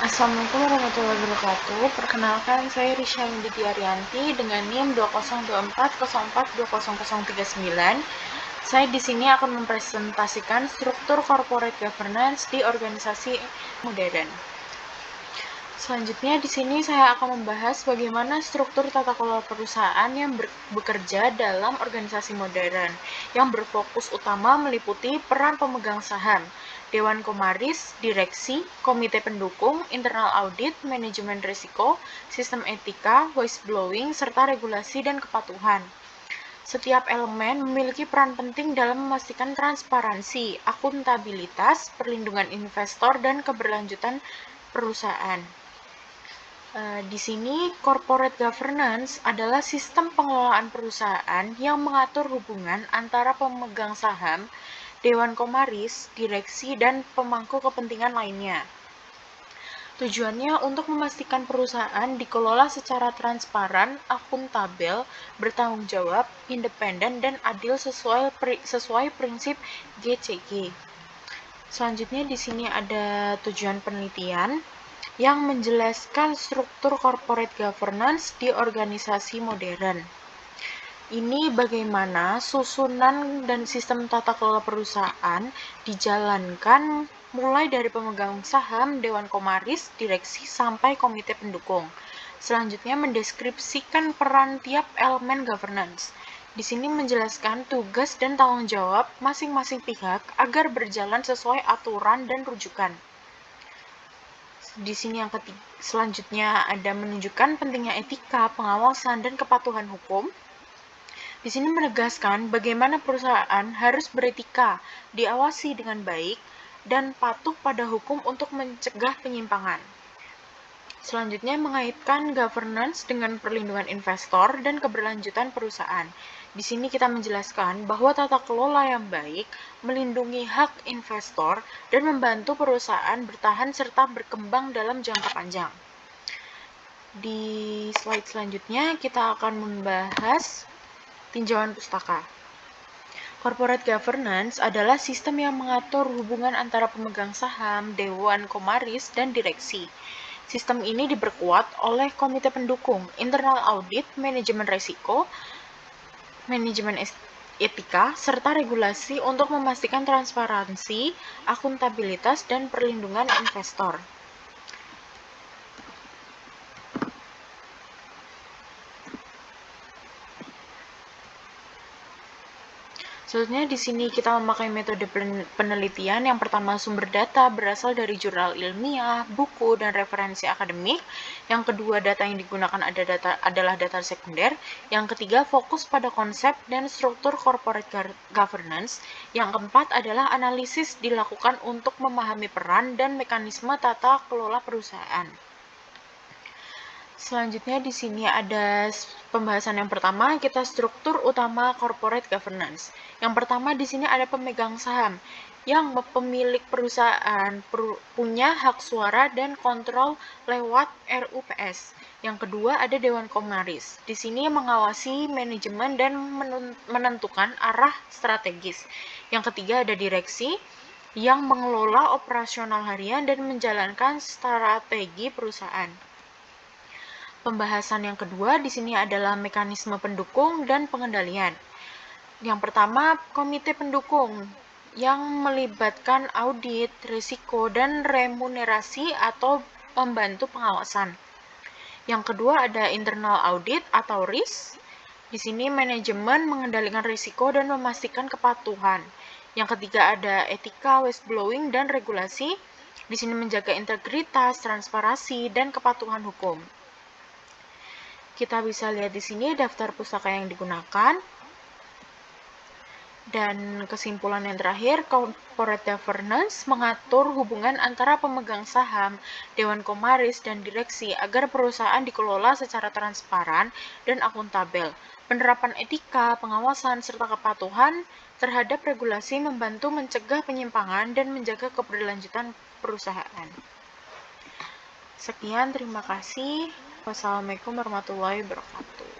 Assalamualaikum warahmatullahi wabarakatuh. Perkenalkan, saya Risha Widya Arianti dengan NIM 202404200039. Saya di sini akan mempresentasikan struktur corporate governance di organisasi modern. Selanjutnya di sini saya akan membahas bagaimana struktur tata kelola perusahaan yang bekerja dalam organisasi modern, yang berfokus utama meliputi peran pemegang saham, Dewan Komisaris, Direksi, Komite Pendukung, Internal Audit, Manajemen Risiko, Sistem Etika, Whistleblowing, serta Regulasi dan Kepatuhan. Setiap elemen memiliki peran penting dalam memastikan transparansi, akuntabilitas, perlindungan investor, dan keberlanjutan perusahaan. Di sini, corporate governance adalah sistem pengelolaan perusahaan yang mengatur hubungan antara pemegang saham, Dewan Komisaris, Direksi, dan pemangku kepentingan lainnya. Tujuannya untuk memastikan perusahaan dikelola secara transparan, akuntabel, bertanggung jawab, independen, dan adil sesuai prinsip GCG. Selanjutnya di sini ada tujuan penelitian yang menjelaskan struktur corporate governance di organisasi modern. Ini bagaimana susunan dan sistem tata kelola perusahaan dijalankan mulai dari pemegang saham, Dewan Komisaris, Direksi, sampai Komite Pendukung. Selanjutnya mendeskripsikan peran tiap elemen governance. Di sini menjelaskan tugas dan tanggung jawab masing-masing pihak agar berjalan sesuai aturan dan rujukan. Di sini yang selanjutnya ada menunjukkan pentingnya etika, pengawasan, dan kepatuhan hukum. Di sini menegaskan bagaimana perusahaan harus beretika, diawasi dengan baik, dan patuh pada hukum untuk mencegah penyimpangan. Selanjutnya mengaitkan governance dengan perlindungan investor dan keberlanjutan perusahaan. Di sini kita menjelaskan bahwa tata kelola yang baik melindungi hak investor dan membantu perusahaan bertahan serta berkembang dalam jangka panjang. Di slide selanjutnya kita akan membahas tinjauan pustaka. Corporate governance adalah sistem yang mengatur hubungan antara pemegang saham, Dewan Komisaris, dan direksi. Sistem ini diperkuat oleh Komite Pendukung, Internal Audit, Manajemen Risiko, Manajemen Etika, serta regulasi untuk memastikan transparansi, akuntabilitas, dan perlindungan investor. Selanjutnya di sini kita memakai metode penelitian. Yang pertama, sumber data berasal dari jurnal ilmiah, buku, dan referensi akademik. Yang kedua, data yang digunakan adalah data sekunder. Yang ketiga, fokus pada konsep dan struktur corporate governance. Yang keempat adalah analisis dilakukan untuk memahami peran dan mekanisme tata kelola perusahaan. Selanjutnya di sini ada pembahasan yang pertama, kita struktur utama corporate governance. Yang pertama di sini ada pemegang saham yang pemilik perusahaan punya hak suara dan kontrol lewat RUPS. Yang kedua ada Dewan Komisaris. Di sini mengawasi manajemen dan menentukan arah strategis. Yang ketiga ada direksi yang mengelola operasional harian dan menjalankan strategi perusahaan. Pembahasan yang kedua di sini adalah mekanisme pendukung dan pengendalian. Yang pertama, komite pendukung yang melibatkan audit, risiko, dan remunerasi atau membantu pengawasan. Yang kedua ada internal audit atau RIS. Di sini manajemen mengendalikan risiko dan memastikan kepatuhan. Yang ketiga ada etika, whistleblowing, dan regulasi. Di sini menjaga integritas, transparansi, dan kepatuhan hukum. Kita bisa lihat di sini daftar pustaka yang digunakan. Dan kesimpulan yang terakhir, corporate governance mengatur hubungan antara pemegang saham, Dewan Komisaris, dan direksi agar perusahaan dikelola secara transparan dan akuntabel. Penerapan etika, pengawasan, serta kepatuhan terhadap regulasi membantu mencegah penyimpangan dan menjaga keberlanjutan perusahaan. Sekian, terima kasih. Wassalamualaikum warahmatullahi wabarakatuh.